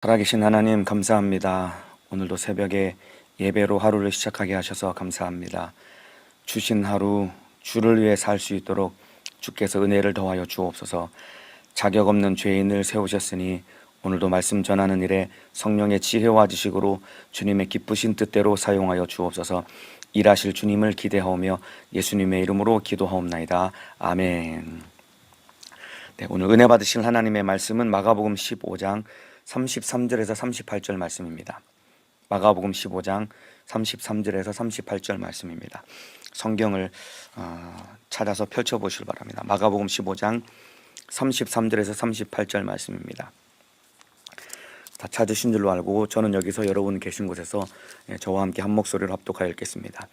살아계신 하나님 감사합니다. 오늘도 새벽에 예배로 하루를 시작하게 하셔서 감사합니다. 주신 하루 주를 위해 살 수 있도록 주께서 은혜를 더하여 주옵소서. 자격 없는 죄인을 세우셨으니 오늘도 말씀 전하는 일에 성령의 지혜와 지식으로 주님의 기쁘신 뜻대로 사용하여 주옵소서. 일하실 주님을 기대하오며 예수님의 이름으로 기도하옵나이다. 아멘. 네, 오늘 은혜 받으실 하나님의 말씀은 마가복음 15장 33절에서 38절 말씀입니다. 마가복음 15장 33절에서 38절 말씀입니다. 성경을 찾아서 펼쳐보시길 바랍니다. 마가복음 15장 33절에서 38절 말씀입니다. 다 찾으신 줄로 알고 저는 여기서 여러분 계신 곳에서 저와 함께 한 목소리를 합독하여 읽겠습니다.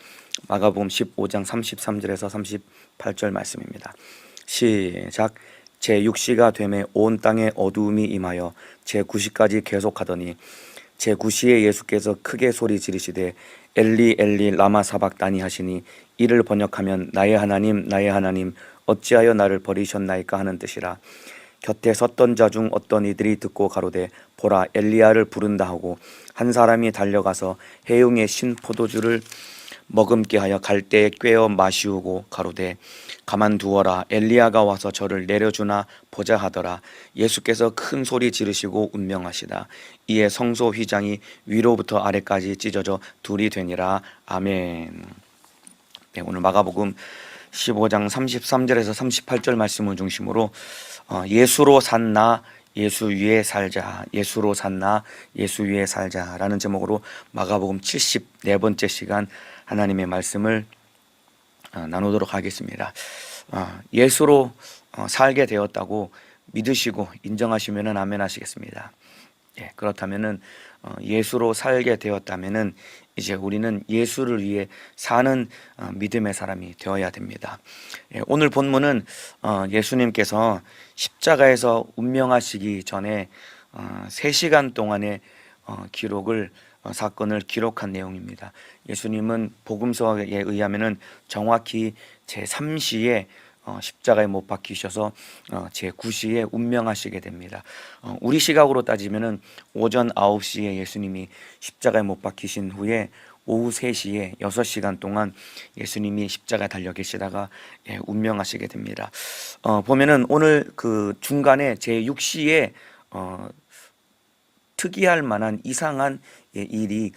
마가복음 15장 33절에서 38절 말씀입니다. 시작. 제6시가 되매 온 땅에 어두움이 임하여 제9시까지 계속하더니 제9시에 예수께서 크게 소리 지르시되 엘리 엘리 라마 사박다니 하시니 이를 번역하면 나의 하나님 나의 하나님 어찌하여 나를 버리셨나이까 하는 뜻이라. 곁에 섰던 자 중 어떤 이들이 듣고 가로되 보라 엘리야를 부른다 하고 한 사람이 달려가서 해웅에 신 포도주를 머금게 하여 갈대에 꿰어 마시우고 가로되 가만두어라 엘리야가 와서 저를 내려주나 보자 하더라. 예수께서 큰 소리 지르시고 운명하시다. 이에 성소 휘장이 위로부터 아래까지 찢어져 둘이 되니라. 아멘. 네, 오늘 마가복음 15장 33절에서 38절 말씀을 중심으로 예수로 산나 예수 위에 살자, 예수로 산나 예수 위에 살자라는 제목으로 마가복음 74번째 시간 하나님의 말씀을 나누도록 하겠습니다. 예수로 살게 되었다고 믿으시고 인정하시면 아멘 하시겠습니다. 예, 그렇다면은 예수로 살게 되었다면은 이제 우리는 예수를 위해 사는 믿음의 사람이 되어야 됩니다. 예, 오늘 본문은 예수님께서 십자가에서 운명하시기 전에 3시간 동안의 사건을 기록한 내용입니다. 예수님은 복음서에 의하면은 정확히 제3시에 십자가에 못 박히셔서 제9시에 운명하시게 됩니다. 우리 시각으로 따지면은 오전 9시에 예수님이 십자가에 못 박히신 후에 오후 3시에 6시간 동안 예수님이 십자가에 달려 계시다가 운명하시게 됩니다. 보면은 오늘 그 중간에 제6시에 특이할 만한 이상한 일이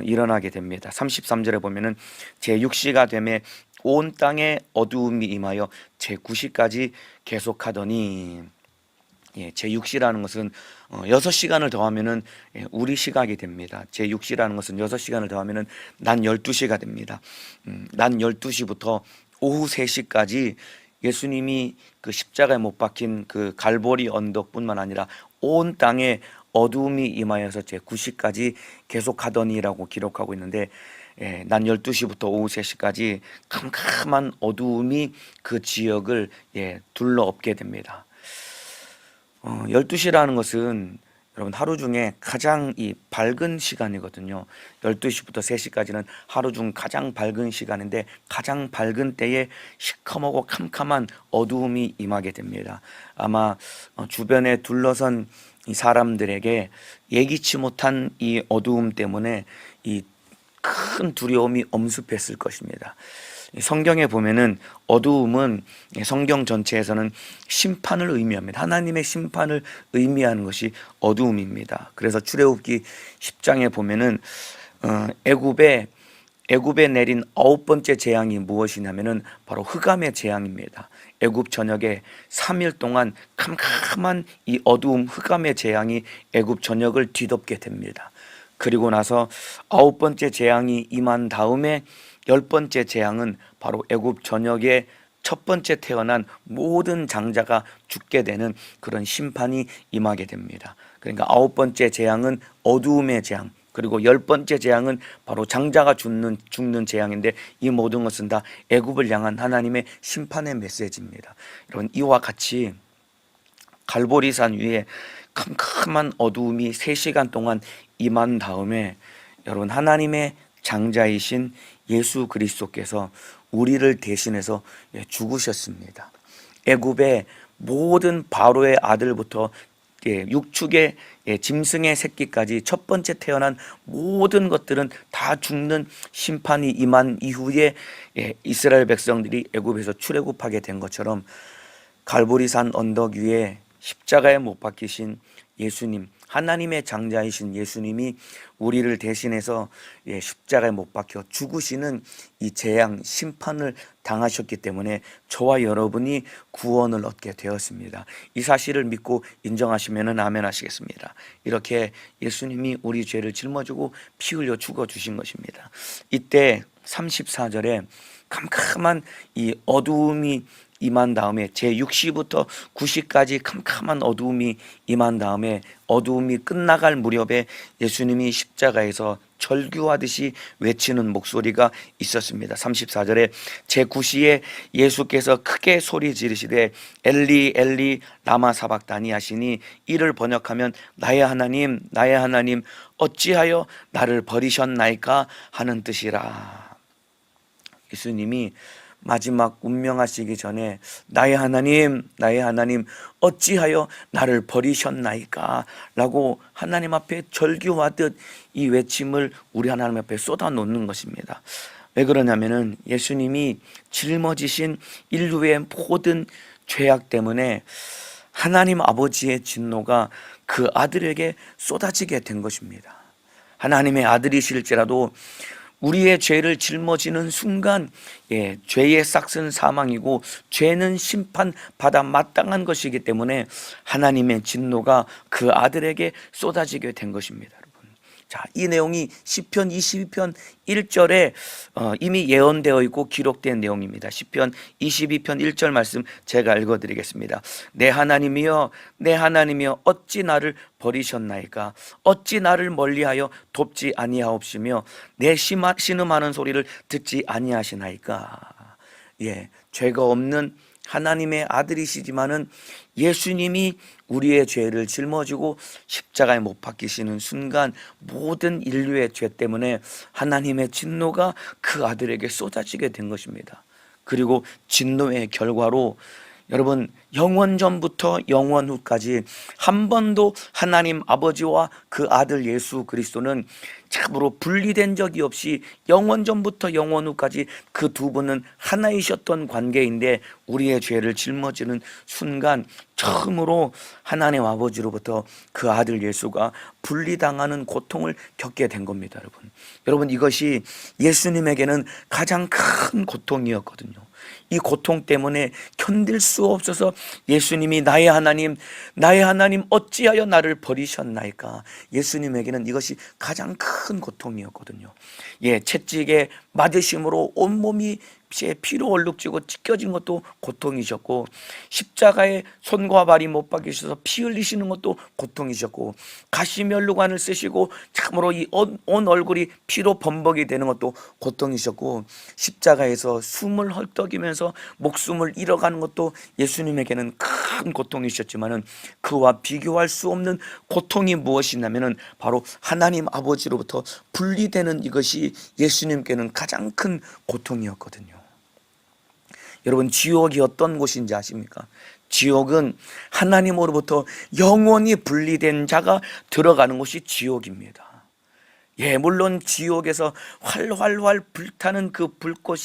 일어나게 됩니다. 33절에 보면은 제6시가 되매 온 땅에 어두움이 임하여 제9시까지 계속하더니 제6시라는 것은 6시간을 더하면은 우리 시각이 됩니다. 제6시라는 것은 6시간을 더하면은 난 12시가 됩니다. 난 12시부터 오후 3시까지 예수님이 그 십자가에 못 박힌 그 갈보리 언덕뿐만 아니라 온 땅에 어두움이 임하여서 제9시까지 계속하더니라고 기록하고 있는데 난 12시부터 오후 3시까지 캄캄한 어두움이 그 지역을 둘러엎게 됩니다. 12시라는 것은 여러분 하루 중에 가장 밝은 시간이거든요. 12시부터 3시까지는 하루 중 가장 밝은 시간인데 가장 밝은 때에 시커멓고 캄캄한 어두움이 임하게 됩니다. 아마 주변에 둘러선 이 사람들에게 예기치 못한 이 어두움 때문에 이 큰 두려움이 엄습했을 것입니다. 성경에 보면은 어두움은 성경 전체에서는 심판을 의미합니다. 하나님의 심판을 의미하는 것이 어두움입니다. 그래서 출애굽기 10장에 보면은 애굽에 내린 9번째 재앙이 무엇이냐면은 바로 흑암의 재앙입니다. 애굽 전역에 3일 동안 캄캄한 이 어두움 흑암의 재앙이 애굽 전역을 뒤덮게 됩니다. 그리고 나서 9번째 재앙이 임한 다음에 10번째 재앙은 바로 애굽 전역에 첫 번째 태어난 모든 장자가 죽게 되는 그런 심판이 임하게 됩니다. 그러니까 9번째 재앙은 어두움의 재앙, 그리고 10번째 재앙은 바로 장자가 죽는 재앙인데 이 모든 것은 다 애굽을 향한 하나님의 심판의 메시지입니다. 여러분 이와 같이 갈보리산 위에 캄캄한 어두움이 3시간 동안 임한 다음에 여러분 하나님의 장자이신 예수 그리스도께서 우리를 대신해서 죽으셨습니다. 애굽의 모든 바로의 아들부터 육축의 짐승의 새끼까지 첫 번째 태어난 모든 것들은 다 죽는 심판이 임한 이후에 이스라엘 백성들이 애굽에서 출애굽하게 된 것처럼 갈보리산 언덕 위에 십자가에 못 박히신 예수님, 하나님의 장자이신 예수님이 우리를 대신해서 십자가에 못 박혀 죽으시는 이 재앙 심판을 당하셨기 때문에 저와 여러분이 구원을 얻게 되었습니다. 이 사실을 믿고 인정하시면 아멘 하시겠습니다. 이렇게 예수님이 우리 죄를 짊어지고 피 흘려 죽어주신 것입니다. 이때 34절에 캄캄한 이 어두움이 임한 다음에 제6시부터 9시까지 캄캄한 어두움이 임한 다음에 어두움이 끝나갈 무렵에 예수님이 십자가에서 절규하듯이 외치는 목소리가 있었습니다. 34절에 제9시에 예수께서 크게 소리 지르시되 엘리 엘리 라마 사박다니 하시니 이를 번역하면 나의 하나님 나의 하나님 어찌하여 나를 버리셨나이까 하는 뜻이라. 예수님이 마지막 운명하시기 전에 나의 하나님 어찌하여 나를 버리셨나이까 라고 하나님 앞에 절규하듯 이 외침을 우리 하나님 앞에 쏟아놓는 것입니다. 왜 그러냐면은 예수님이 짊어지신 인류의 모든 죄악 때문에 하나님 아버지의 진노가 그 아들에게 쏟아지게 된 것입니다. 하나님의 아들이실지라도 우리의 죄를 짊어지는 순간 죄의 싹은 사망이고 죄는 심판받아 마땅한 것이기 때문에 하나님의 진노가 그 아들에게 쏟아지게 된 것입니다. 자, 이 내용이 시편 22편 1절에 이미 예언되어 있고 기록된 내용입니다. 시편 22편 1절 말씀 제가 읽어드리겠습니다. 내 하나님이여 내 하나님이여 어찌 나를 버리셨나이까 어찌 나를 멀리하여 돕지 아니하옵시며 내 신음하는 소리를 듣지 아니하시나이까. 죄가 없는 하나님의 아들이시지만은 예수님이 우리의 죄를 짊어지고 십자가에 못 박히시는 순간 모든 인류의 죄 때문에 하나님의 진노가 그 아들에게 쏟아지게 된 것입니다. 그리고 진노의 결과로 여러분 영원 전부터 영원 후까지 한 번도 하나님 아버지와 그 아들 예수 그리스도는 참으로 분리된 적이 없이 영원 전부터 영원 후까지 그 두 분은 하나이셨던 관계인데 우리의 죄를 짊어지는 순간 처음으로 하나님 아버지로부터 그 아들 예수가 분리당하는 고통을 겪게 된 겁니다. 여러분 이것이 예수님에게는 가장 큰 고통이었거든요. 이 고통 때문에 견딜 수 없어서 예수님이 나의 하나님 어찌하여 나를 버리셨나이까. 예수님에게는 이것이 가장 큰 고통이었거든요. 채찍에 맞으심으로 온몸이 피로 얼룩지고 찢겨진 것도 고통이셨고 십자가에 손과 발이 못 박히셔서 피 흘리시는 것도 고통이셨고 가시면류관을 쓰시고 참으로 이 온 얼굴이 피로 범벅이 되는 것도 고통이셨고 십자가에서 숨을 헐떡이면서 목숨을 잃어가는 것도 예수님에게는 큰 고통이셨지만은 그와 비교할 수 없는 고통이 무엇이냐면은 바로 하나님 아버지로부터 분리되는 이것이 예수님께는 가장 큰 고통이었거든요. 여러분 지옥이 어떤 곳인지 아십니까? 지옥은 하나님으로부터 영원히 분리된 자가 들어가는 곳이 지옥입니다. 물론 지옥에서 활활활 불타는 그 불꽃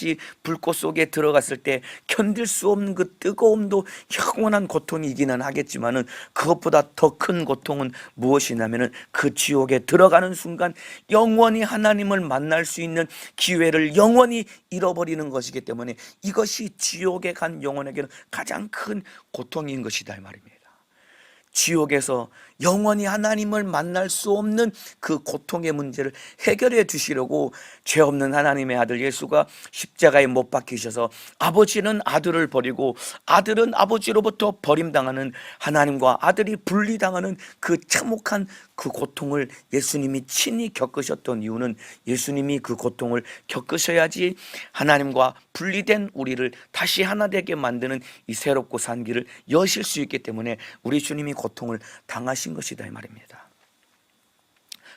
속에 들어갔을 때 견딜 수 없는 그 뜨거움도 영원한 고통이기는 하겠지만은 그것보다 더 큰 고통은 무엇이냐면은 그 지옥에 들어가는 순간 영원히 하나님을 만날 수 있는 기회를 영원히 잃어버리는 것이기 때문에 이것이 지옥에 간 영혼에게는 가장 큰 고통인 것이다 이 말입니다. 지옥에서 영원히 하나님을 만날 수 없는 그 고통의 문제를 해결해 주시려고 죄 없는 하나님의 아들 예수가 십자가에 못 박히셔서 아버지는 아들을 버리고 아들은 아버지로부터 버림당하는 하나님과 아들이 분리당하는 그 참혹한 그 고통을 예수님이 친히 겪으셨던 이유는 예수님이 그 고통을 겪으셔야지 하나님과 분리된 우리를 다시 하나 되게 만드는 이 새롭고 산 길을 여실 수 있기 때문에 우리 주님이 고통을 당하신 것이다 이 말입니다.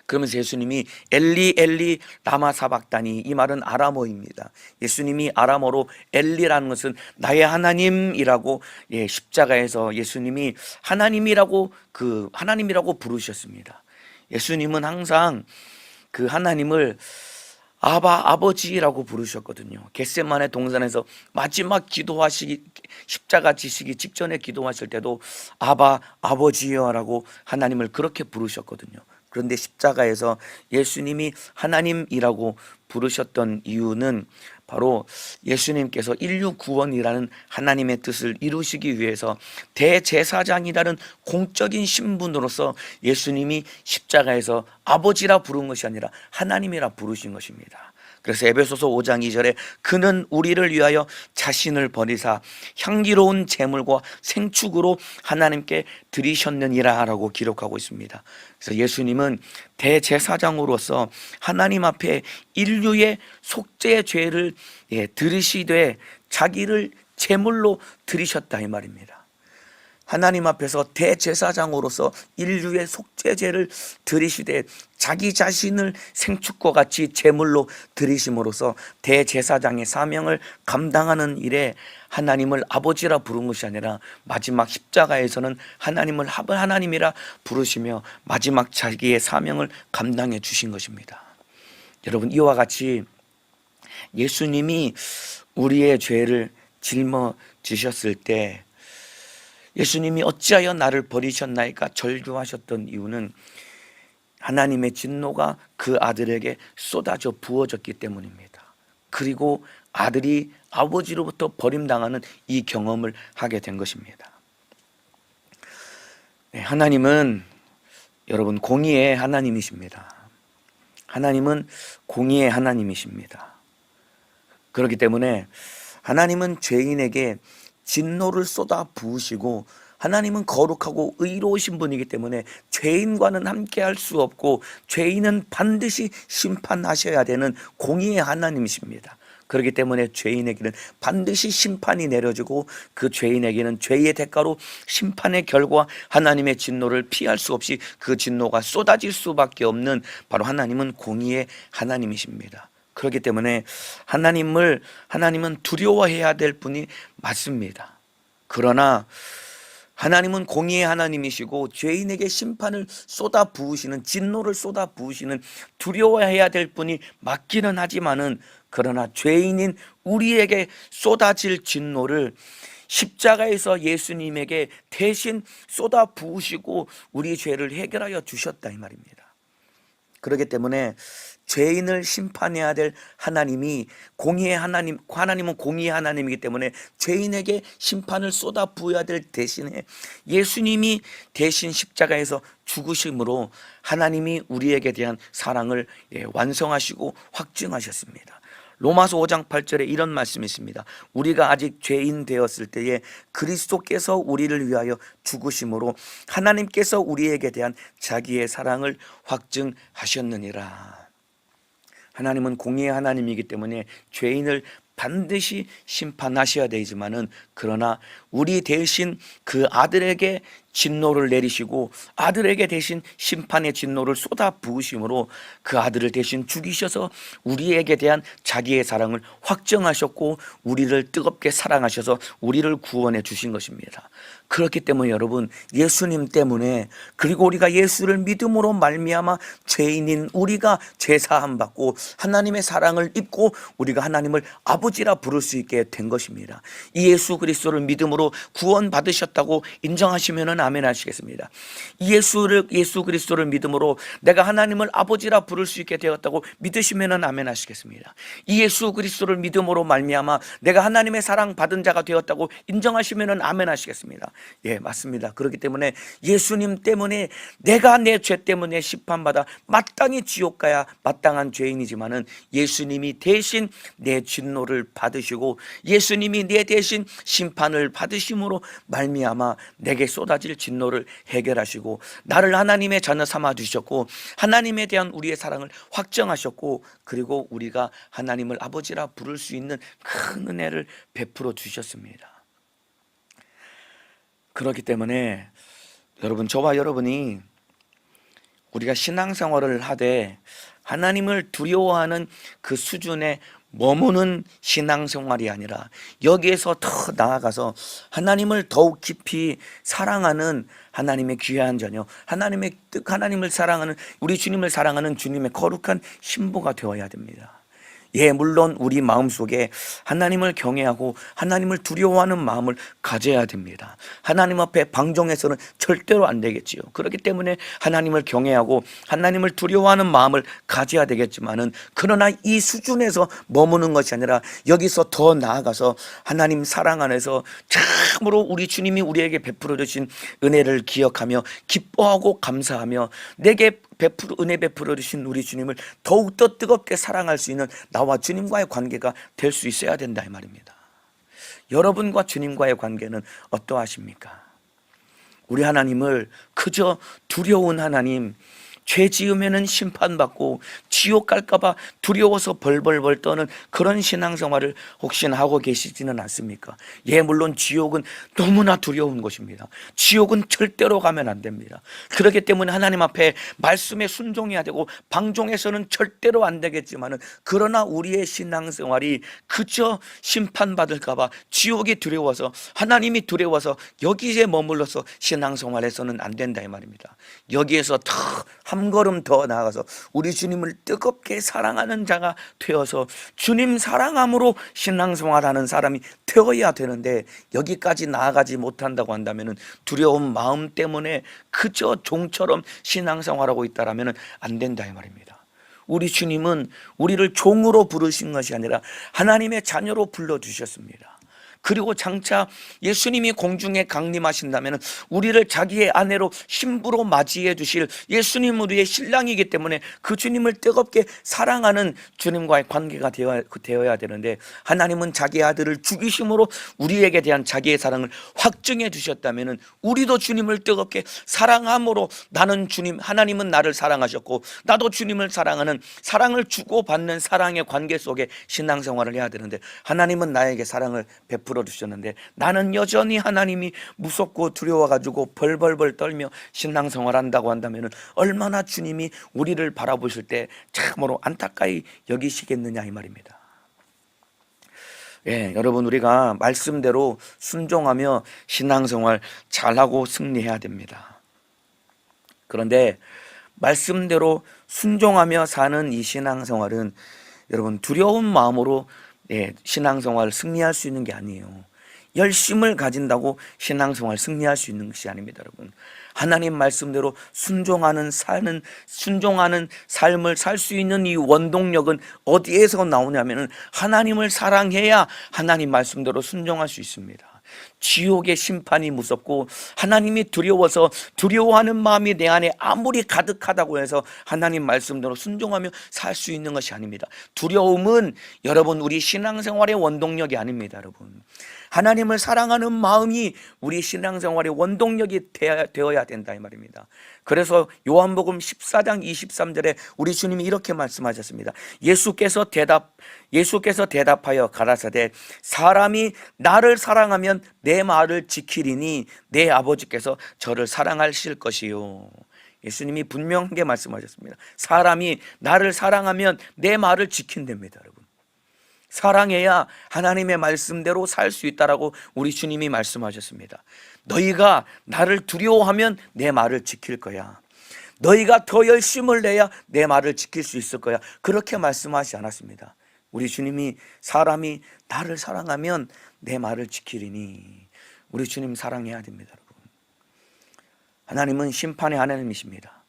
그러면서 예수님이 엘리 엘리 라마 사박다니, 이 말은 아람어입니다. 예수님이 아람어로 엘리라는 것은 나의 하나님이라고, 십자가에서 예수님이 하나님이라고 부르셨습니다. 예수님은 항상 그 하나님을 아버지라고 부르셨거든요. 겟세마네 동산에서 마지막 십자가 지시기 직전에 기도하실 때도 아버지여라고 하나님을 그렇게 부르셨거든요. 그런데 십자가에서 예수님이 하나님이라고 부르셨던 이유는 바로 예수님께서 인류 구원이라는 하나님의 뜻을 이루시기 위해서 대제사장이라는 공적인 신분으로서 예수님이 십자가에서 아버지라 부른 것이 아니라 하나님이라 부르신 것입니다. 그래서 에베소서 5장 2절에 그는 우리를 위하여 자신을 버리사 향기로운 제물과 생축으로 하나님께 드리셨느니라 라고 기록하고 있습니다. 그래서 예수님은 대제사장으로서 하나님 앞에 인류의 속죄의 죄를 들으시되 자기를 제물로 드리셨다, 이 말입니다. 하나님 앞에서 대제사장으로서 인류의 속죄죄를 드리시되 자기 자신을 생축과 같이 제물로 드리심으로써 대제사장의 사명을 감당하는 일에 하나님을 아버지라 부른 것이 아니라 마지막 십자가에서는 하나님을 하나님이라 부르시며 마지막 자기의 사명을 감당해 주신 것입니다. 여러분, 이와 같이 예수님이 우리의 죄를 짊어지셨을 때 예수님이 어찌하여 나를 버리셨나이까 절규하셨던 이유는 하나님의 진노가 그 아들에게 쏟아져 부어졌기 때문입니다. 그리고 아들이 아버지로부터 버림당하는 이 경험을 하게 된 것입니다. 하나님은 여러분 공의의 하나님이십니다. 하나님은 공의의 하나님이십니다. 그렇기 때문에 하나님은 죄인에게 진노를 쏟아 부으시고, 하나님은 거룩하고 의로우신 분이기 때문에 죄인과는 함께 할 수 없고 죄인은 반드시 심판하셔야 되는 공의의 하나님이십니다. 그렇기 때문에 죄인에게는 반드시 심판이 내려지고 그 죄인에게는 죄의 대가로 심판의 결과 하나님의 진노를 피할 수 없이 그 진노가 쏟아질 수밖에 없는 바로 하나님은 공의의 하나님이십니다. 그렇기 때문에 하나님은 두려워해야 될 분이 맞습니다. 그러나 하나님은 공의의 하나님이시고 죄인에게 심판을 쏟아 부으시는, 진노를 쏟아 부으시는 두려워해야 될 분이 맞기는 하지만은, 그러나 죄인인 우리에게 쏟아질 진노를 십자가에서 예수님에게 대신 쏟아 부으시고 우리 죄를 해결하여 주셨다, 이 말입니다. 그렇기 때문에 죄인을 심판해야 될 하나님은 공의의 하나님이기 때문에 죄인에게 심판을 쏟아 부어야 될 대신에 예수님이 대신 십자가에서 죽으심으로 하나님이 우리에게 대한 사랑을 완성하시고 확증하셨습니다. 로마서 5장 8절에 이런 말씀이 있습니다. 우리가 아직 죄인 되었을 때에 그리스도께서 우리를 위하여 죽으심으로 하나님께서 우리에게 대한 자기의 사랑을 확증하셨느니라. 하나님은 공의의 하나님이기 때문에 죄인을 반드시 심판하셔야 되지만은, 그러나 우리 대신 그 아들에게 진노를 내리시고 아들에게 대신 심판의 진노를 쏟아 부으심으로 그 아들을 대신 죽이셔서 우리에게 대한 자기의 사랑을 확정하셨고 우리를 뜨겁게 사랑하셔서 우리를 구원해 주신 것입니다. 그렇기 때문에 여러분, 예수님 때문에, 그리고 우리가 예수를 믿음으로 말미암아 죄인인 우리가 죄사함 받고 하나님의 사랑을 입고 우리가 하나님을 아버지라 부를 수 있게 된 것입니다. 이 예수 그리스도를 믿음으로 구원 받으셨다고 인정하시면은 아멘 하시겠습니다. 예수 그리스도를 믿음으로 내가 하나님을 아버지라 부를 수 있게 되었다고 믿으시면은 아멘 하시겠습니다. 이 예수 그리스도를 믿음으로 말미암아 내가 하나님의 사랑 받은 자가 되었다고 인정하시면은 아멘 하시겠습니다. 예, 맞습니다. 그렇기 때문에 예수님 때문에 내가 내 죄 때문에 심판받아 마땅히 지옥 가야 마땅한 죄인이지만은 예수님이 대신 내 진노를 받으시고 예수님이 내 대신 심판을 받으심으로 말미암아 내게 쏟아질 진노를 해결하시고 나를 하나님의 자녀 삼아 주셨고 하나님에 대한 우리의 사랑을 확정하셨고, 그리고 우리가 하나님을 아버지라 부를 수 있는 큰 은혜를 베풀어 주셨습니다. 그렇기 때문에 여러분, 저와 여러분이 우리가 신앙생활을 하되 하나님을 두려워하는 그 수준에 머무는 신앙생활이 아니라 여기에서 더 나아가서 하나님을 더욱 깊이 사랑하는 하나님의 귀한 자녀, 하나님을 사랑하는, 우리 주님을 사랑하는 주님의 거룩한 신부가 되어야 됩니다. 예, 물론 우리 마음속에 하나님을 경외하고 하나님을 두려워하는 마음을 가져야 됩니다. 하나님 앞에 방종해서는 절대로 안 되겠지요. 그렇기 때문에 하나님을 경외하고 하나님을 두려워하는 마음을 가져야 되겠지만은, 그러나 이 수준에서 머무는 것이 아니라 여기서 더 나아가서 하나님 사랑 안에서 참으로 우리 주님이 우리에게 베풀어 주신 은혜를 기억하며 기뻐하고 감사하며 내게 은혜 베풀어 주신 우리 주님을 더욱더 뜨겁게 사랑할 수 있는 나와 주님과의 관계가 될 수 있어야 된다 이 말입니다. 여러분과 주님과의 관계는 어떠하십니까? 우리 하나님을 그저 두려운 하나님, 죄 지으면은 심판받고 지옥 갈까봐 두려워서 벌벌벌 떠는 그런 신앙생활을 혹시나 하고 계시지는 않습니까? 예, 물론 지옥은 너무나 두려운 곳입니다. 지옥은 절대로 가면 안 됩니다. 그렇기 때문에 하나님 앞에 말씀에 순종해야 되고 방종해서는 절대로 안 되겠지만은, 그러나 우리의 신앙생활이 그저 심판받을까봐 지옥이 두려워서, 하나님이 두려워서 여기에 머물러서 신앙생활해서는 안 된다 이 말입니다. 여기에서 한 걸음 더 나아가서 우리 주님을 뜨겁게 사랑하는 자가 되어서 주님 사랑함으로 신앙생활하는 사람이 되어야 되는데, 여기까지 나아가지 못한다고 한다면 두려운 마음 때문에 그저 종처럼 신앙생활하고 있다라면 안 된다 이 말입니다. 우리 주님은 우리를 종으로 부르신 것이 아니라 하나님의 자녀로 불러주셨습니다. 그리고 장차 예수님이 공중에 강림하신다면 우리를 자기의 아내로 신부로 맞이해 주실 예수님 우리의 신랑이기 때문에 그 주님을 뜨겁게 사랑하는 주님과의 관계가 되어야 되는데, 하나님은 자기 아들을 죽이심으로 우리에게 대한 자기의 사랑을 확증해 주셨다면 우리도 주님을 뜨겁게 사랑함으로, 나는 주님, 하나님은 나를 사랑하셨고 나도 주님을 사랑하는, 사랑을 주고받는 사랑의 관계 속에 신앙생활을 해야 되는데, 하나님은 나에게 사랑을 베풀어 주셨는데 나는 여전히 하나님이 무섭고 두려워가지고 벌벌벌 떨며 신앙생활 한다고 한다면 얼마나 주님이 우리를 바라보실 때 참으로 안타까이 여기시겠느냐 이 말입니다. 예, 여러분, 우리가 말씀대로 순종하며 신앙생활 잘하고 승리해야 됩니다. 그런데 말씀대로 순종하며 사는 이 신앙생활은 여러분 두려운 마음으로 신앙생활 승리할 수 있는 게 아니에요. 열심을 가진다고 신앙생활 승리할 수 있는 것이 아닙니다, 여러분. 하나님 말씀대로 순종하는 삶을 살 수 있는 이 원동력은 어디에서 나오냐면은 하나님을 사랑해야 하나님 말씀대로 순종할 수 있습니다. 지옥의 심판이 무섭고 하나님이 두려워서 두려워하는 마음이 내 안에 아무리 가득하다고 해서 하나님 말씀대로 순종하며 살 수 있는 것이 아닙니다. 두려움은 여러분 우리 신앙생활의 원동력이 아닙니다, 여러분. 하나님을 사랑하는 마음이 우리 신앙생활의 원동력이 되어야 된다 이 말입니다. 그래서 요한복음 14장 23절에 우리 주님이 이렇게 말씀하셨습니다. 예수께서 대답하여 가라사대 사람이 나를 사랑하면 내 말을 지키리니 내 아버지께서 저를 사랑하실 것이요. 예수님이 분명하게 말씀하셨습니다. 사람이 나를 사랑하면 내 말을 지킨답니다, 여러분. 사랑해야 하나님의 말씀대로 살 수 있다라고 우리 주님이 말씀하셨습니다. 너희가 나를 두려워하면 내 말을 지킬 거야. 너희가 더 열심을 내야 내 말을 지킬 수 있을 거야. 그렇게 말씀하지 않았습니다. 우리 주님이 사람이 나를 사랑하면 내 말을 지키리니, 우리 주님 사랑해야 됩니다, 여러분. 하나님은 심판의 하나님이십니다.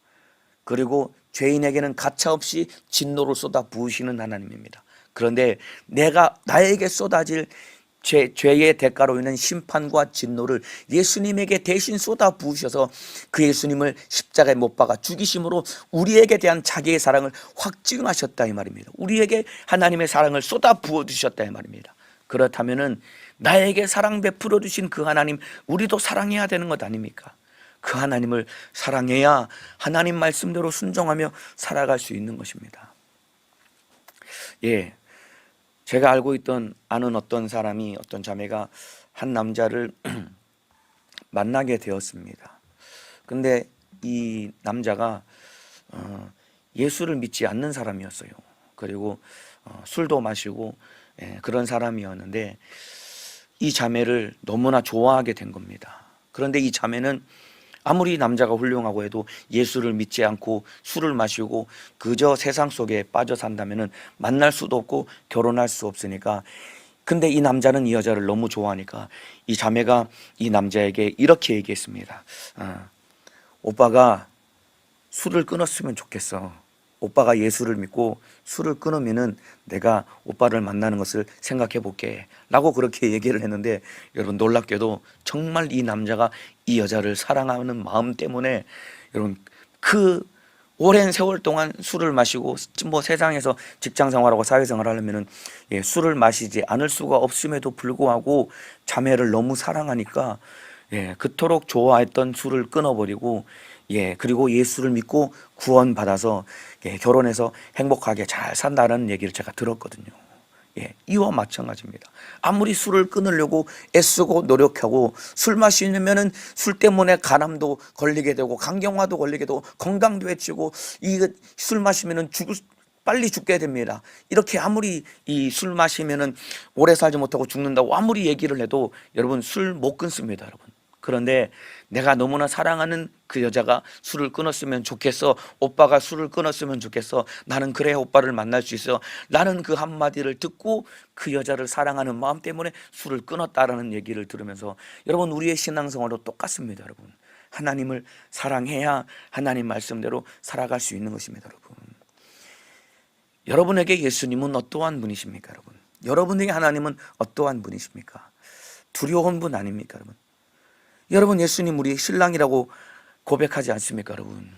그리고 죄인에게는 가차없이 진노를 쏟아 부으시는 하나님입니다. 그런데 나에게 쏟아질 죄의 대가로 인한 심판과 진노를 예수님에게 대신 쏟아 부으셔서 그 예수님을 십자가에 못 박아 죽이심으로 우리에게 대한 자기의 사랑을 확증하셨다 이 말입니다. 우리에게 하나님의 사랑을 쏟아 부어 주셨다 이 말입니다. 그렇다면은 나에게 사랑 베풀어 주신 그 하나님, 우리도 사랑해야 되는 것 아닙니까? 그 하나님을 사랑해야 하나님 말씀대로 순종하며 살아갈 수 있는 것입니다. 예, 제가 아는 어떤 사람이, 어떤 자매가 한 남자를 만나게 되었습니다. 근데 이 남자가 예수를 믿지 않는 사람이었어요. 그리고 술도 마시고 그런 사람이었는데 이 자매를 너무나 좋아하게 된 겁니다. 그런데 이 자매는 아무리 남자가 훌륭하고 해도 예수를 믿지 않고 술을 마시고 그저 세상 속에 빠져 산다면은 만날 수도 없고 결혼할 수 없으니까, 근데 이 남자는 이 여자를 너무 좋아하니까 이 자매가 이 남자에게 이렇게 얘기했습니다. 오빠가 술을 끊었으면 좋겠어. 오빠가 예수를 믿고 술을 끊으면은 내가 오빠를 만나는 것을 생각해 볼게 라고 그렇게 얘기를 했는데, 여러분 놀랍게도 정말 이 남자가 이 여자를 사랑하는 마음 때문에 여러분 그 오랜 세월 동안 술을 마시고 뭐 세상에서 직장 생활하고 사회생활 하려면은 술을 마시지 않을 수가 없음에도 불구하고 자매를 너무 사랑하니까 그토록 좋아했던 술을 끊어버리고 그리고 예수를 믿고 구원받아서 결혼해서 행복하게 잘 산다는 얘기를 제가 들었거든요. 이와 마찬가지입니다. 아무리 술을 끊으려고 애쓰고 노력하고 술 마시면은 술 때문에 간암도 걸리게 되고 강경화도 걸리게 되고 건강도 해치고 이 술 마시면은 빨리 죽게 됩니다. 이렇게 아무리 이 술 마시면은 오래 살지 못하고 죽는다고 아무리 얘기를 해도 여러분 술 못 끊습니다, 여러분. 그런데 내가 너무나 사랑하는 그 여자가 술을 끊었으면 좋겠어. 오빠가 술을 끊었으면 좋겠어. 나는 그래야 오빠를 만날 수 있어. 나는 그 한마디를 듣고 그 여자를 사랑하는 마음 때문에 술을 끊었다라는 얘기를 들으면서 여러분 우리의 신앙생활도 똑같습니다, 여러분. 하나님을 사랑해야 하나님 말씀대로 살아갈 수 있는 것입니다, 여러분. 여러분에게 예수님은 어떠한 분이십니까, 여러분? 여러분에게 하나님은 어떠한 분이십니까? 두려운 분 아닙니까, 여러분? 여러분 예수님 우리 신랑이라고 고백하지 않습니까, 여러분?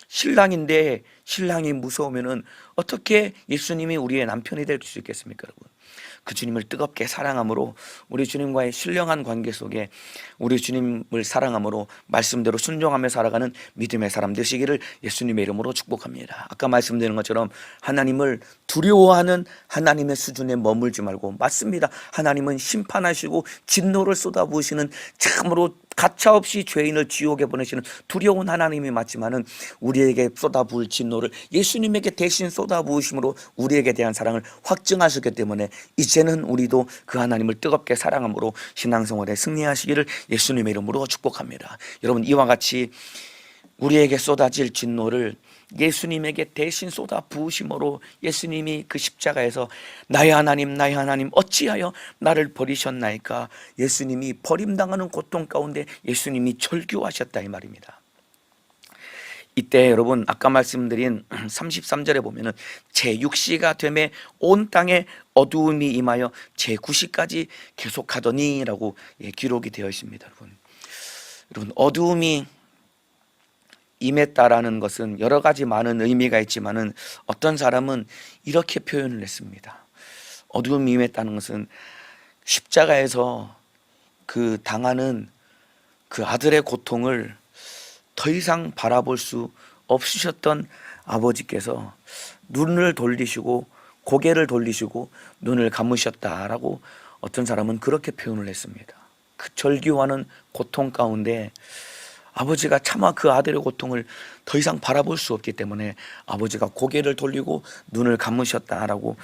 신랑인데 신랑이 무서우면은 어떻게 예수님이 우리의 남편이 될 수 있겠습니까, 여러분? 그 주님을 뜨겁게 사랑함으로 우리 주님과의 신령한 관계 속에 우리 주님을 사랑함으로 말씀대로 순종하며 살아가는 믿음의 사람 되시기를 예수님의 이름으로 축복합니다. 아까 말씀드린 것처럼 하나님을 두려워하는 하나님의 수준에 머물지 말고, 맞습니다. 하나님은 심판하시고 진노를 쏟아부으시는 참으로 가차없이 죄인을 지옥에 보내시는 두려운 하나님이 맞지만은 우리에게 쏟아부을 진노를 예수님에게 대신 쏟아부으심으로 우리에게 대한 사랑을 확증하셨기 때문에 이제는 우리도 그 하나님을 뜨겁게 사랑함으로 신앙생활에 승리하시기를 예수님의 이름으로 축복합니다. 여러분 이와 같이 우리에게 쏟아질 진노를 예수님에게 대신 쏟아 부으심으로 예수님이 그 십자가에서 나의 하나님 어찌하여 나를 버리셨나이까, 예수님이 버림당하는 고통 가운데 예수님이 절규하셨다 이 말입니다. 이때 여러분 아까 말씀드린 33절에 보면은 제6시가 되매 온 땅에 어두움이 임하여 제9시까지 계속하더니 라고 기록이 되어 있습니다. 여러분 어두움이 임했다라는 것은 여러 가지 많은 의미가 있지만은 어떤 사람은 이렇게 표현을 했습니다. 어두움이 임했다는 것은 십자가에서 그 당하는 그 아들의 고통을 더 이상 바라볼 수 없으셨던 아버지께서 눈을 돌리시고 고개를 돌리시고 눈을 감으셨다라고 어떤 사람은 그렇게 표현을 했습니다. 그 절규하는 고통 가운데 아버지가 차마 그 아들의 고통을 더 이상 바라볼 수 없기 때문에 아버지가 고개를 돌리고 눈을 감으셨다라고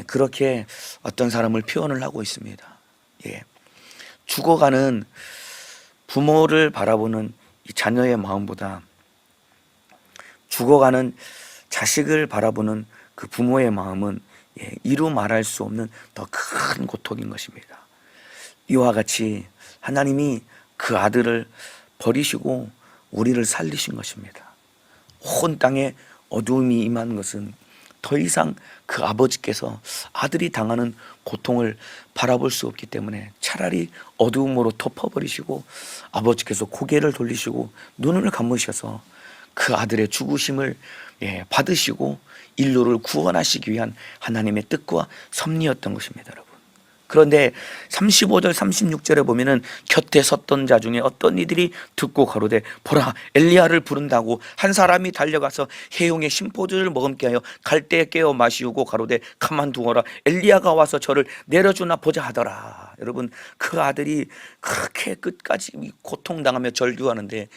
그렇게 어떤 사람을 표현을 하고 있습니다. 죽어가는 부모를 바라보는 이 자녀의 마음보다 죽어가는 자식을 바라보는 그 부모의 마음은 이루 말할 수 없는 더 큰 고통인 것입니다. 이와 같이 하나님이 그 아들을 버리시고 우리를 살리신 것입니다. 온 땅에 어두움이 임한 것은 더 이상 그 아버지께서 아들이 당하는 고통을 바라볼 수 없기 때문에 차라리 어두움으로 덮어버리시고 아버지께서 고개를 돌리시고 눈을 감으셔서 그 아들의 죽으심을 받으시고 인류를 구원하시기 위한 하나님의 뜻과 섭리였던 것입니다, 여러분. 그런데 35절 36절에 보면은 곁에 섰던 자 중에 어떤 이들이 듣고 가로되 보라 엘리야를 부른다고 한 사람이 달려가서 해용의 심포도를 머금게 하여 갈대에 깨어 마시우고 가로되 가만두어라 엘리야가 와서 저를 내려주나 보자 하더라. 여러분 그 아들이 그렇게 끝까지 고통당하며 절규하는데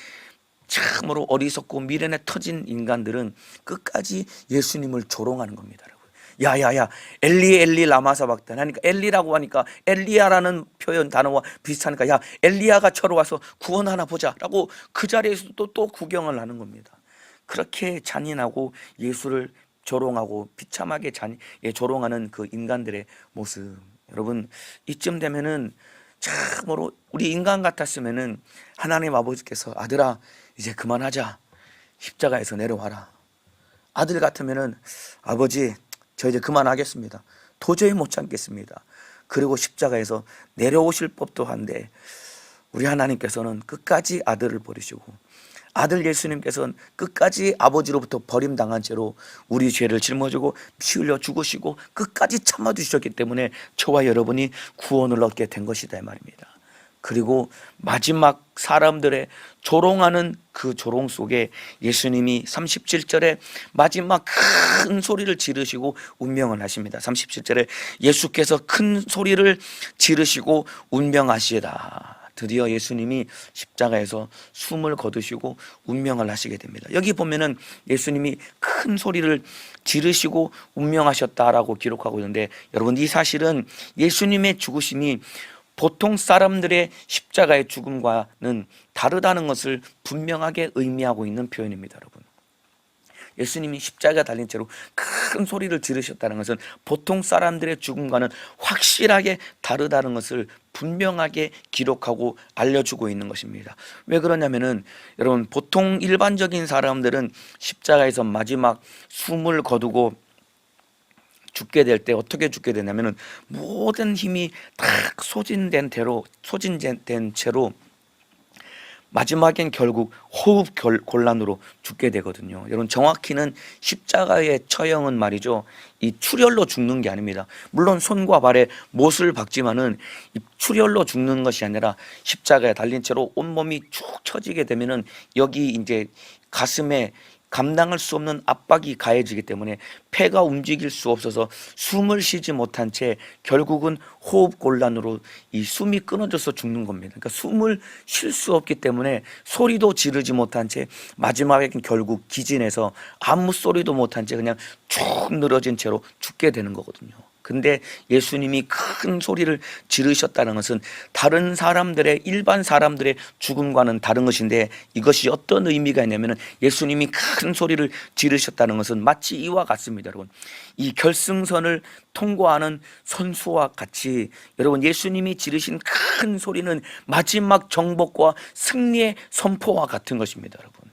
참으로 어리석고 미련에 터진 인간들은 끝까지 예수님을 조롱하는 겁니다, 여러분. 야야야, 엘리 엘리 라마 사박단 하니까, 엘리라고 하니까 엘리야라는 표현 단어와 비슷하니까, 야 엘리야가 저로 와서 구원 하나 보자라고 그 자리에서 또 구경을 하는 겁니다. 그렇게 잔인하고 예수를 조롱하고 비참하게 조롱하는 그 인간들의 모습, 여러분 이쯤 되면은 참으로 우리 인간 같았으면은 하나님 아버지께서 아들아 이제 그만하자, 십자가에서 내려와라. 아들 같으면은 아버지 저 이제 그만하겠습니다, 도저히 못 참겠습니다, 그리고 십자가에서 내려오실 법도 한데, 우리 하나님께서는 끝까지 아들을 버리시고 아들 예수님께서는 끝까지 아버지로부터 버림당한 채로 우리 죄를 짊어지고 피 흘려 죽으시고 끝까지 참아주셨기 때문에 저와 여러분이 구원을 얻게 된 것이다 이 말입니다. 그리고 마지막 사람들의 조롱하는 그 조롱 속에 예수님이 37절에 마지막 큰 소리를 지르시고 운명을 하십니다. 37절에 예수께서 큰 소리를 지르시고 운명하시다. 드디어 예수님이 십자가에서 숨을 거두시고 운명을 하시게 됩니다. 여기 보면은 예수님이 큰 소리를 지르시고 운명하셨다라고 기록하고 있는데, 여러분 이 사실은 예수님의 죽으심이 보통 사람들의 십자가의 죽음과는 다르다는 것을 분명하게 의미하고 있는 표현입니다, 여러분. 예수님이 십자가 달린 채로 큰 소리를 지르셨다는 것은 보통 사람들의 죽음과는 확실하게 다르다는 것을 분명하게 기록하고 알려주고 있는 것입니다. 왜 그러냐면은 여러분, 보통 일반적인 사람들은 십자가에서 마지막 숨을 거두고 죽게 될 때 어떻게 죽게 되냐면은 모든 힘이 다 소진된 채로 마지막엔 결국 호흡 곤란으로 죽게 되거든요. 여러분 정확히는 십자가의 처형은 말이죠, 이 출혈로 죽는 게 아닙니다. 물론 손과 발에 못을 박지만은 이 출혈로 죽는 것이 아니라 십자가에 달린 채로 온몸이 축 처지게 되면은 여기 이제 가슴에 감당할 수 없는 압박이 가해지기 때문에 폐가 움직일 수 없어서 숨을 쉬지 못한 채 결국은 호흡 곤란으로 이 숨이 끊어져서 죽는 겁니다. 그러니까 숨을 쉴 수 없기 때문에 소리도 지르지 못한 채 마지막에 결국 기진해서 아무 소리도 못한 채 그냥 쭉 늘어진 채로 죽게 되는 거거든요. 근데 예수님이 큰 소리를 지르셨다는 것은 다른 사람들의, 일반 사람들의 죽음과는 다른 것인데, 이것이 어떤 의미가 있냐면 예수님이 큰 소리를 지르셨다는 것은 마치 이와 같습니다. 여러분, 이 결승선을 통과하는 선수와 같이 여러분 예수님이 지르신 큰 소리는 마지막 정복과 승리의 선포와 같은 것입니다, 여러분.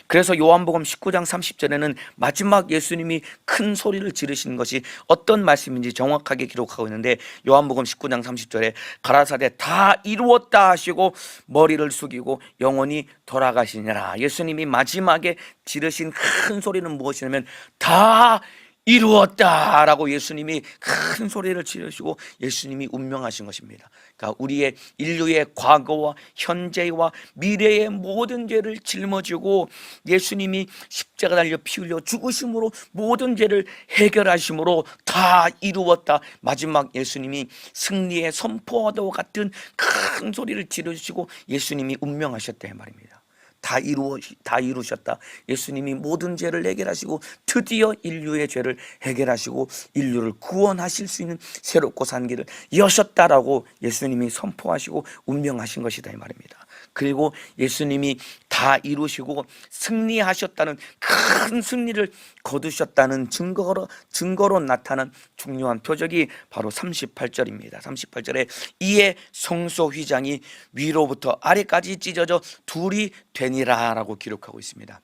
그래서 요한복음 19장 30절에는 마지막 예수님이 큰 소리를 지르신 것이 어떤 말씀인지 정확하게 기록하고 있는데, 요한복음 19장 30절에 가라사대 다 이루었다 하시고 머리를 숙이고 영원히 돌아가시니라. 예수님이 마지막에 지르신 큰 소리는 무엇이냐면 다 이루었다라고 예수님이 큰 소리를 지르시고 예수님이 운명하신 것입니다. 그러니까 우리의 인류의 과거와 현재와 미래의 모든 죄를 짊어지고 예수님이 십자가 달려 피 흘려 죽으심으로 모든 죄를 해결하심으로 다 이루었다, 마지막 예수님이 승리의 선포와도 같은 큰 소리를 지르시고 예수님이 운명하셨다 이 말입니다. 다 이루셨다. 예수님이 모든 죄를 해결하시고 드디어 인류의 죄를 해결하시고 인류를 구원하실 수 있는 새롭고 산 길을 여셨다라고 예수님이 선포하시고 운명하신 것이다 이 말입니다. 그리고 예수님이 다 이루시고 승리하셨다는, 큰 승리를 거두셨다는 증거로 나타난 중요한 표적이 바로 38절입니다. 38절에 이에 성소 휘장이 위로부터 아래까지 찢어져 둘이 되니라 라고 기록하고 있습니다.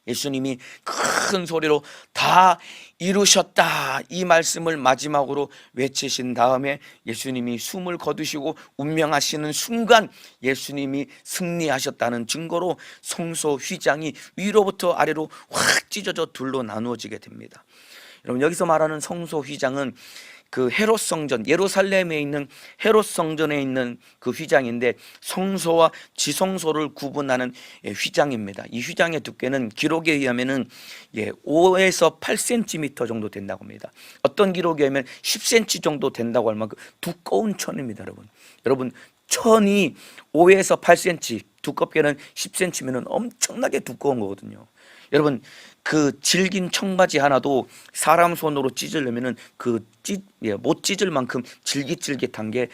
예수님이 큰 소리로 다 이루셨다 이 말씀을 마지막으로 외치신 다음에 예수님이 숨을 거두시고 운명하시는 순간 예수님이 승리하셨다는 증거로 성소 휘장이 위로부터 아래로 확 찢어져 둘로 나누어지게 됩니다. 여러분 여기서 말하는 성소 휘장은 그 헤롯 성전, 예루살렘에 있는 헤롯 성전에 있는 그 휘장인데 성소와 지성소를 구분하는 휘장입니다. 이 휘장의 두께는 기록에 의하면은 5에서 8cm 정도 된다고 합니다. 어떤 기록에 의하면 10cm 정도 된다고 할 만큼 두꺼운 천입니다, 여러분. 여러분 천이 5에서 8cm 두껍게는 10cm면 엄청나게 두꺼운 거거든요. 여러분, 그 질긴 청바지 하나도 사람 손으로 찢으려면은 못 찢을 만큼 질깃질깃한 게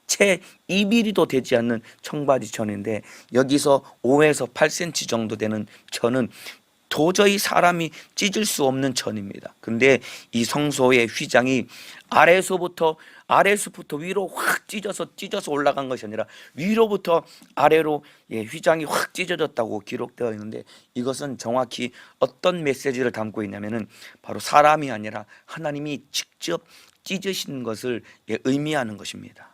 채 2mm도 되지 않는 청바지 천인데, 여기서 5에서 8cm 정도 되는 천은 도저히 사람이 찢을 수 없는 천입니다. 근데 이 성소의 휘장이 아래서부터 위로 확 찢어서 올라간 것이 아니라 위로부터 아래로 휘장이 확 찢어졌다고 기록되어 있는데, 이것은 정확히 어떤 메시지를 담고 있냐면은 바로 사람이 아니라 하나님이 직접 찢으신 것을 의미하는 것입니다.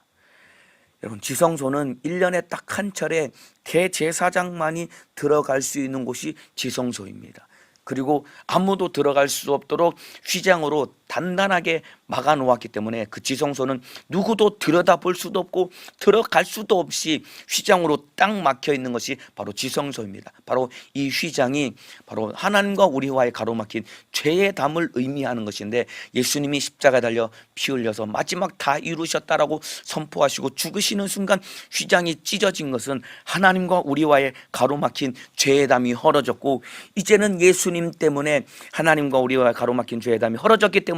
여러분, 지성소는 1년에 딱 한 차례 대제사장만이 들어갈 수 있는 곳이 지성소입니다. 그리고 아무도 들어갈 수 없도록 휘장으로 단단하게 막아 놓았기 때문에 그 지성소는 누구도 들여다볼 수도 없고 들어갈 수도 없이 휘장으로 딱 막혀 있는 것이 바로 지성소입니다. 바로 이 휘장이 바로 하나님과 우리와의 가로막힌 죄의 담을 의미하는 것인데, 예수님이 십자가에 달려 피 흘려서 마지막 다 이루셨다라고 선포하시고 죽으시는 순간 휘장이 찢어진 것은 하나님과 우리와의 가로막힌 죄의 담이 헐어졌고, 이제는 예수님 때문에 하나님과 우리와의 가로막힌 죄의 담이 헐어졌기 때문에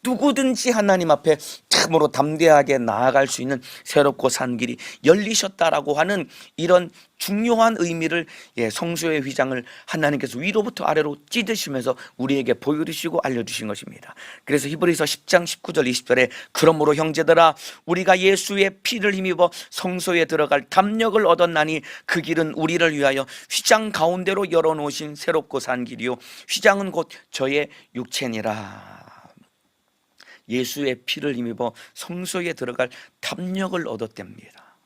누구든지 하나님 앞에 참으로 담대하게 나아갈 수 있는 새롭고 산 길이 열리셨다라고 하는 이런 중요한 의미를 성소의 휘장을 하나님께서 위로부터 아래로 찢으시면서 우리에게 보여주시고 알려주신 것입니다. 그래서 히브리서 10장 19절 20절에 그러므로 형제들아 우리가 예수의 피를 힘입어 성소에 들어갈 담력을 얻었나니 그 길은 우리를 위하여 휘장 가운데로 열어놓으신 새롭고 산 길이요 휘장은 곧 저의 육체니라. 예수의 피를 힘입어 성소에 들어갈 담력을 얻었답니다.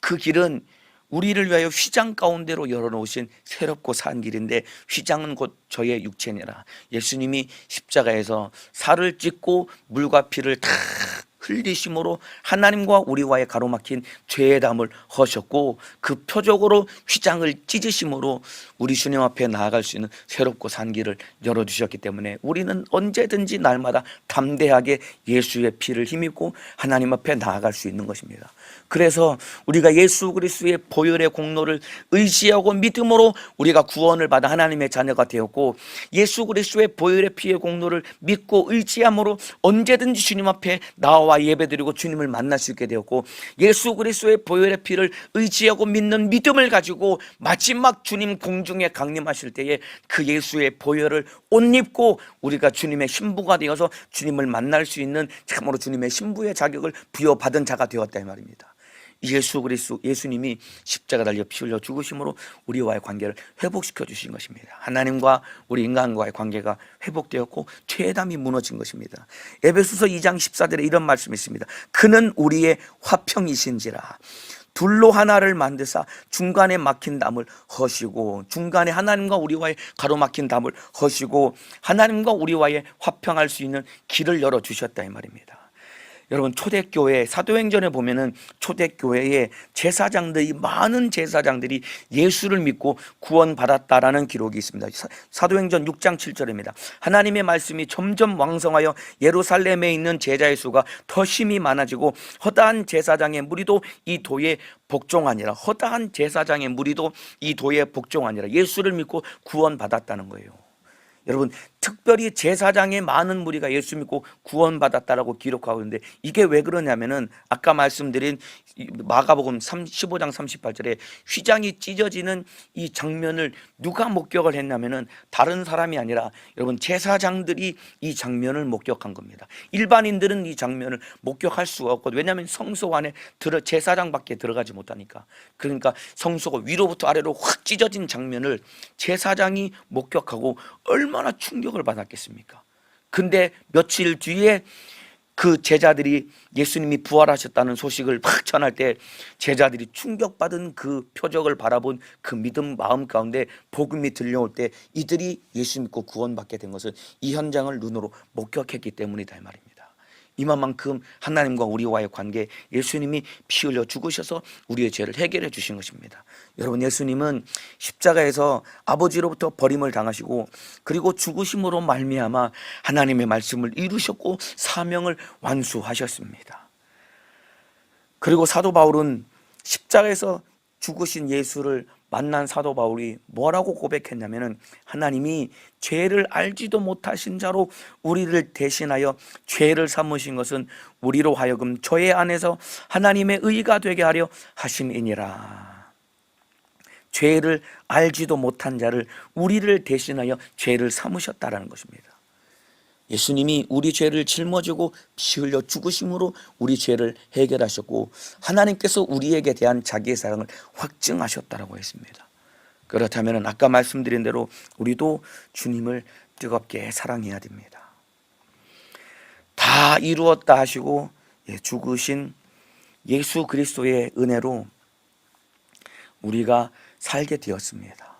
그 길은 우리를 위하여 휘장 가운데로 열어놓으신 새롭고 산 길인데, 휘장은 곧 저의 육체니라. 예수님이 십자가에서 살을 찢고 물과 피를 다 흘리심으로 하나님과 우리와의 가로막힌 죄의 담을 허셨고, 그 표적으로 휘장을 찢으심으로 우리 주님 앞에 나아갈 수 있는 새롭고 산 길을 열어주셨기 때문에 우리는 언제든지 날마다 담대하게 예수의 피를 힘입고 하나님 앞에 나아갈 수 있는 것입니다. 그래서 우리가 예수 그리스도의 보혈의 공로를 의지하고 믿음으로 우리가 구원을 받아 하나님의 자녀가 되었고, 예수 그리스도의 보혈의 피의 공로를 믿고 의지함으로 언제든지 주님 앞에 나와 예배드리고 주님을 만날 수 있게 되었고, 예수 그리스도의 보혈의 피를 의지하고 믿는 믿음을 가지고 마지막 주님 공중에 강림하실 때에 그 예수의 보혈을 옷 입고 우리가 주님의 신부가 되어서 주님을 만날 수 있는 참으로 주님의 신부의 자격을 부여받은 자가 되었다 이 말입니다. 예수 그리스도 예수님이 십자가 달려 피 흘려 죽으심으로 우리와의 관계를 회복시켜 주신 것입니다. 하나님과 우리 인간과의 관계가 회복되었고 죄의 담이 무너진 것입니다. 에베소서 2장 14절에 이런 말씀이 있습니다. 그는 우리의 화평이신지라. 둘로 하나를 만드사 중간에 막힌 담을 허시고, 중간에 하나님과 우리와의 가로막힌 담을 허시고 하나님과 우리와의 화평할 수 있는 길을 열어주셨다 이 말입니다. 여러분, 초대교회 사도행전에 보면은 초대교회의 제사장들이 많은 제사장들이 예수를 믿고 구원받았다라는 기록이 있습니다. 사도행전 6장 7절입니다. 하나님의 말씀이 점점 왕성하여 예루살렘에 있는 제자의 수가 더 심히 많아지고 허다한 제사장의 무리도 이 도에 복종하니라. 허다한 제사장의 무리도 이 도에 복종하니라. 예수를 믿고 구원받았다는 거예요. 여러분, 특별히 제사장의 많은 무리가 예수 믿고 구원받았다라고 기록하고 있는데, 이게 왜 그러냐면은 아까 말씀드린 마가복음 15장 38절에 휘장이 찢어지는 이 장면을 누가 목격을 했냐면은 다른 사람이 아니라 여러분 제사장들이 이 장면을 목격한 겁니다. 일반인들은 이 장면을 목격할 수가 없거든요. 왜냐하면 성소 안에 제사장밖에 들어가지 못하니까. 그러니까 성소가 위로부터 아래로 확 찢어진 장면을 제사장이 목격하고 얼마나 충격을 받았겠습니까? 근데 며칠 뒤에 그 제자들이 예수님이 부활하셨다는 소식을 막 전할 때 제자들이 충격받은 그 표적을 바라본 그 믿음 마음 가운데 복음이 들려올 때 이들이 예수 믿고 구원받게 된 것은 이 현장을 눈으로 목격했기 때문이다 이 말입니다. 이만큼 하나님과 우리와의 관계, 예수님이 피 흘려 죽으셔서 우리의 죄를 해결해 주신 것입니다. 여러분, 예수님은 십자가에서 아버지로부터 버림을 당하시고 그리고 죽으심으로 말미암아 하나님의 말씀을 이루셨고 사명을 완수하셨습니다. 그리고 사도 바울은 십자가에서 죽으신 예수를 만난 사도 바울이 뭐라고 고백했냐면은 하나님이 죄를 알지도 못하신 자로 우리를 대신하여 죄를 삼으신 것은 우리로 하여금 죄 안에서 하나님의 의가 되게 하려 하심이니라. 죄를 알지도 못한 자를 우리를 대신하여 죄를 삼으셨다라는 것입니다. 예수님이 우리 죄를 짊어지고 피 흘려 죽으심으로 우리 죄를 해결하셨고 하나님께서 우리에게 대한 자기의 사랑을 확증하셨다라고 했습니다. 그렇다면 아까 말씀드린 대로 우리도 주님을 뜨겁게 사랑해야 됩니다. 다 이루었다 하시고 죽으신 예수 그리스도의 은혜로 우리가 살게 되었습니다.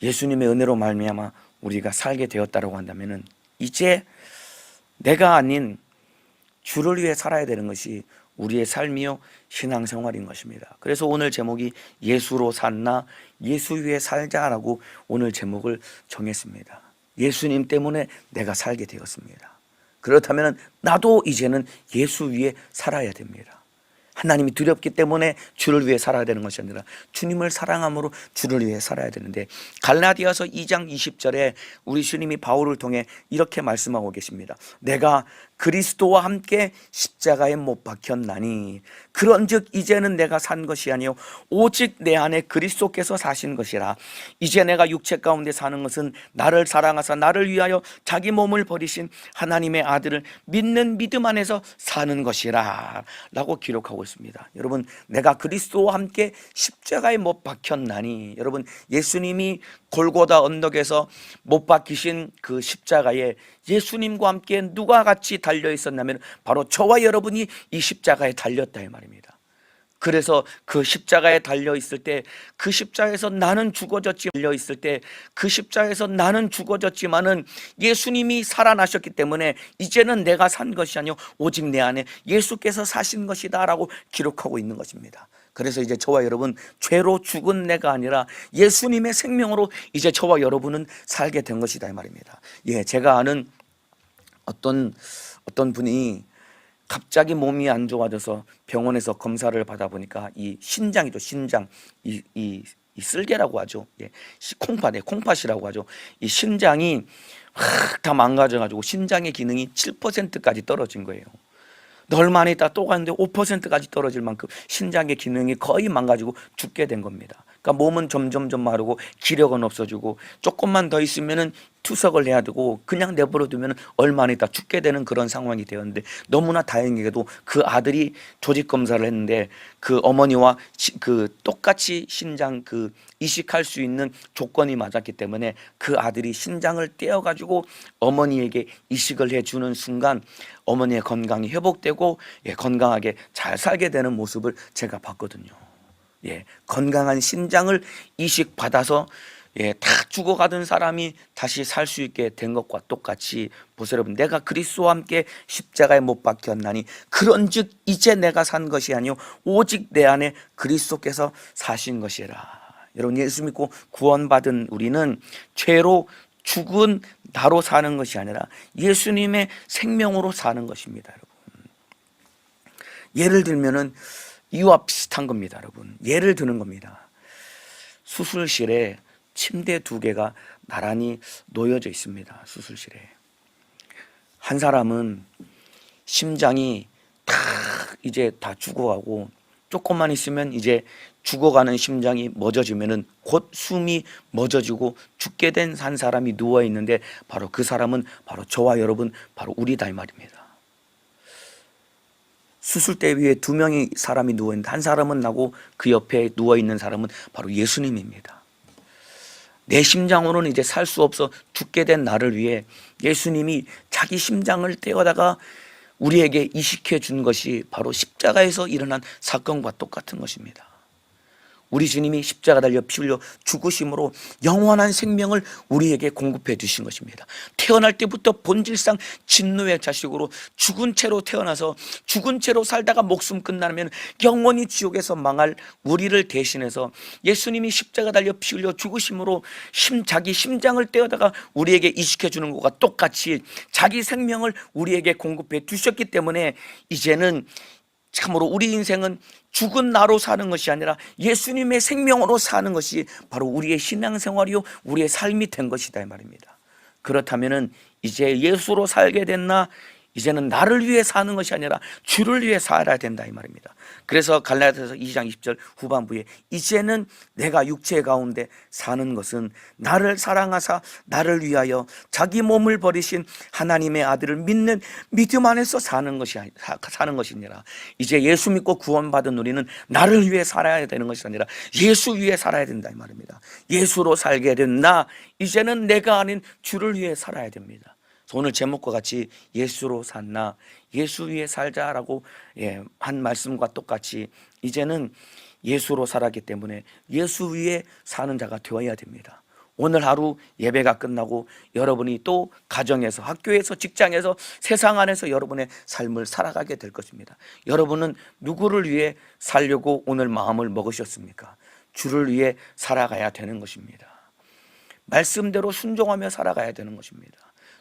예수님의 은혜로 말미암아 우리가 살게 되었다고 한다면 이제 내가 아닌 주를 위해 살아야 되는 것이 우리의 삶이요 신앙생활인 것입니다. 그래서 오늘 제목이 예수로 산나 예수 위해 살자라고 오늘 제목을 정했습니다. 예수님 때문에 내가 살게 되었습니다. 그렇다면 나도 이제는 예수 위해 살아야 됩니다. 하나님이 두렵기 때문에 주를 위해 살아야 되는 것이 아니라 주님을 사랑함으로 주를 위해 살아야 되는데, 갈라디아서 2장 20절에 우리 주님이 바울을 통해 이렇게 말씀하고 계십니다. 내가 그리스도와 함께 십자가에 못 박혔나니 그런즉 이제는 내가 산 것이 아니요 오직 내 안에 그리스도께서 사신 것이라. 이제 내가 육체 가운데 사는 것은 나를 사랑하사 나를 위하여 자기 몸을 버리신 하나님의 아들을 믿는 믿음 안에서 사는 것이라 라고 기록하고 있습니다. 여러분, 내가 그리스도와 함께 십자가에 못 박혔나니, 여러분, 예수님이 골고다 언덕에서 못 박히신 그 십자가에 예수님과 함께 누가 같이 달려 있었냐면 바로 저와 여러분이 이 십자가에 달렸다 이 말입니다. 그래서 그 십자가에 달려 있을 때, 그 십자가에서 나는 죽어졌지, 달려 있을 때 그 십자가에서 나는 죽어졌지만은 예수님이 살아나셨기 때문에 이제는 내가 산 것이 아니요 오직 내 안에 예수께서 사신 것이다 라고 기록하고 있는 것입니다. 그래서 이제 저와 여러분, 죄로 죽은 내가 아니라 예수님의 생명으로 이제 저와 여러분은 살게 된 것이다 이 말입니다. 제가 아는 어떤 분이 갑자기 몸이 안 좋아져서 병원에서 검사를 받아보니까 이 신장이죠, 신장, 이 쓸개라고 하죠. 콩팥이라고 하죠. 이 신장이 확 다 망가져가지고 신장의 기능이 7%까지 떨어진 거예요. 얼마 있다 또 갔는데 5%까지 떨어질 만큼 신장의 기능이 거의 망가지고 죽게 된 겁니다. 그러니까 몸은 점점 마르고 기력은 없어지고 조금만 더 있으면은 투석을 해야 되고 그냥 내버려 두면 얼마 있다 죽게 되는 그런 상황이 되었는데, 너무나 다행히도 그 아들이 조직 검사를 했는데 그 어머니와 그 똑같이 신장 그 이식할 수 있는 조건이 맞았기 때문에 그 아들이 신장을 떼어가지고 어머니에게 이식을 해주는 순간 어머니의 건강이 회복되고 건강하게 잘 살게 되는 모습을 제가 봤거든요. 건강한 신장을 이식받아서 다 죽어가던 사람이 다시 살 수 있게 된 것과 똑같이 보세요 여러분, 내가 그리스도와 함께 십자가에 못 박혔나니 그런즉 이제 내가 산 것이 아니요 오직 내 안에 그리스도께서 사신 것이라. 여러분, 예수 믿고 구원받은 우리는 죄로 죽은 나로 사는 것이 아니라 예수님의 생명으로 사는 것입니다. 여러분, 예를 들면은 이와 비슷한 겁니다. 여러분, 예를 드는 겁니다. 수술실에 침대 2개가 나란히 놓여져 있습니다. 수술실에 한 사람은 심장이 이제 다 죽어가고 조금만 있으면 이제 죽어가는 심장이 멎어지면은 곧 숨이 멎어지고 죽게 된 한 사람이 누워 있는데 바로 그 사람은 바로 저와 여러분, 바로 우리다 이 말입니다. 수술대 위에 2명의 사람이 누워 있는데 한 사람은 나고 그 옆에 누워 있는 사람은 바로 예수님입니다. 내 심장으로는 이제 살 수 없어 죽게 된 나를 위해 예수님이 자기 심장을 떼어다가 우리에게 이식해 준 것이 바로 십자가에서 일어난 사건과 똑같은 것입니다. 우리 주님이 십자가 달려 피 흘려 죽으심으로 영원한 생명을 우리에게 공급해 주신 것입니다. 태어날 때부터 본질상 진노의 자식으로 죽은 채로 태어나서 죽은 채로 살다가 목숨 끝나면 영원히 지옥에서 망할 우리를 대신해서 예수님이 십자가 달려 피 흘려 죽으심으로 자기 심장을 떼어다가 우리에게 이식해 주는 것과 똑같이 자기 생명을 우리에게 공급해 주셨기 때문에 이제는 참으로 우리 인생은 죽은 나로 사는 것이 아니라 예수님의 생명으로 사는 것이 바로 우리의 신앙생활이요 우리의 삶이 된 것이다 이 말입니다. 그렇다면은 이제 예수로 살게 됐나? 이제는 나를 위해 사는 것이 아니라 주를 위해 살아야 된다 이 말입니다. 그래서 갈라디아서 2장 20절 후반부에 이제는 내가 육체 가운데 사는 것은 나를 사랑하사 나를 위하여 자기 몸을 버리신 하나님의 아들을 믿는 믿음 안에서 사는 것이니라. 이제 예수 믿고 구원받은 우리는 나를 위해 살아야 되는 것이 아니라 예수 위해 살아야 된다 이 말입니다. 예수로 살게 된 나, 이제는 내가 아닌 주를 위해 살아야 됩니다. 오늘 제목과 같이 예수로 산나, 예수 위에 살자라고 한 말씀과 똑같이 이제는 예수로 살았기 때문에 예수 위에 사는 자가 되어야 됩니다. 오늘 하루 예배가 끝나고 여러분이 또 가정에서, 학교에서, 직장에서, 세상 안에서 여러분의 삶을 살아가게 될 것입니다. 여러분은 누구를 위해 살려고 오늘 마음을 먹으셨습니까? 주를 위해 살아가야 되는 것입니다. 말씀대로 순종하며 살아가야 되는 것입니다.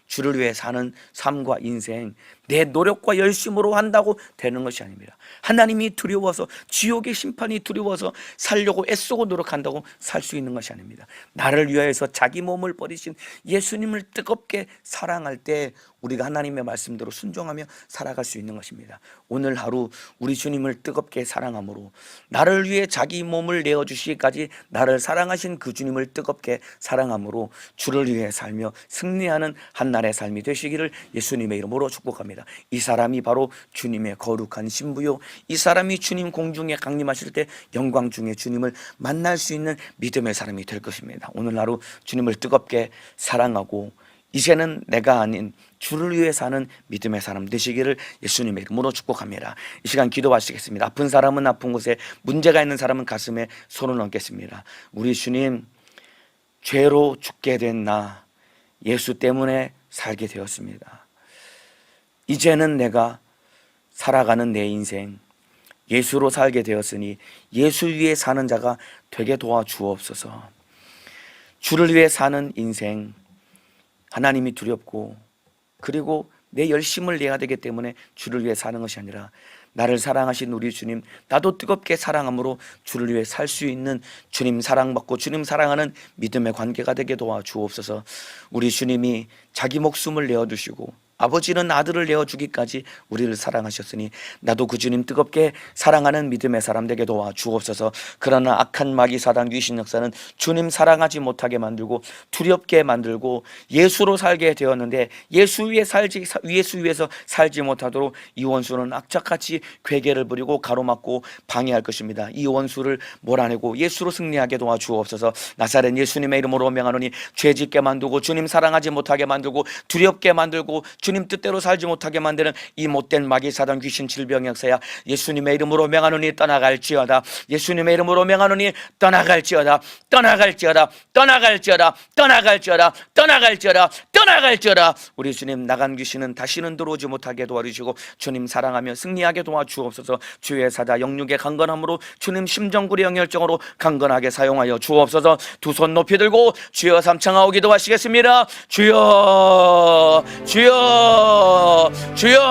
주를 위해 사는 삶과 인생, 내 노력과 열심으로 한다고 되는 것이 아닙니다. 하나님이 두려워서, 지옥의 심판이 두려워서 살려고 애쓰고 노력한다고 살 수 있는 것이 아닙니다. 나를 위하여서 자기 몸을 버리신 예수님을 뜨겁게 사랑할 때 우리가 하나님의 말씀대로 순종하며 살아갈 수 있는 것입니다. 오늘 하루 우리 주님을 뜨겁게 사랑함으로, 나를 위해 자기 몸을 내어주시기까지 나를 사랑하신 그 주님을 뜨겁게 사랑함으로 주를 위해 살며 승리하는 한날의 삶이 되시기를 예수님의 이름으로 축복합니다. 이 사람이 바로 주님의 거룩한 신부요, 이 사람이 주님 공중에 강림하실 때 영광 중에 주님을 만날 수 있는 믿음의 사람이 될 것입니다. 오늘 하루 주님을 뜨겁게 사랑하고 이제는 내가 아닌 주를 위해 사는 믿음의 사람 되시기를 예수님의 이름으로 축복합니다. 이 시간 기도하시겠습니다. 아픈 사람은 아픈 곳에, 문제가 있는 사람은 가슴에 손을 얹겠습니다. 우리 주님, 죄로 죽게 된 나, 예수 때문에 살게 되었습니다. 이제는 내가 살아가는 내 인생 예수로 살게 되었으니 예수 위에 사는 자가 되게 도와주옵소서. 주를 위해 사는 인생, 하나님이 두렵고 그리고 내 열심을 내야 되기 때문에 주를 위해 사는 것이 아니라 나를 사랑하신 우리 주님, 나도 뜨겁게 사랑함으로 주를 위해 살 수 있는 주님 사랑받고 주님 사랑하는 믿음의 관계가 되게 도와주옵소서. 우리 주님이 자기 목숨을 내어주시고 아버지는 아들을 내어주기까지 우리를 사랑하셨으니 나도 그 주님 뜨겁게 사랑하는 믿음의 사람 되게 도와주옵소서. 그러나 악한 마귀 사단 귀신 역사는 주님 사랑하지 못하게 만들고 두렵게 만들고 예수로 살게 되었는데 예수 위에서 살지 못하도록 이 원수는 악착같이 괴계를 부리고 가로막고 방해할 것입니다. 이 원수를 몰아내고 예수로 승리하게 도와주옵소서. 나사렛 예수님의 이름으로 명하노니 죄짓게 만들고 주님 사랑하지 못하게 만들고 두렵게 만들고 주님 뜻대로 살지 못하게 만드는 이 못된 마귀 사단 귀신 질병 역사야, 예수님의 이름으로 명하노니 떠나갈지어다. 예수님의 이름으로 명하노니 떠나갈지어다. 떠나갈지어다. 떠나갈지어다. 떠나갈지어다. 떠나갈지어다. 떠나갈지어다. 우리 주님, 나간 귀신은 다시는 들어오지 못하게 도와주시고 주님 사랑하며 승리하게 도와주옵소서. 주의 사자 영육의 강건함으로 주님 심정구리 영혈정으로 강건하게 사용하여 주옵소서. 두 손 높이 들고 주여 삼창하오 기도하시겠습니다. 주여, 주여, 주여.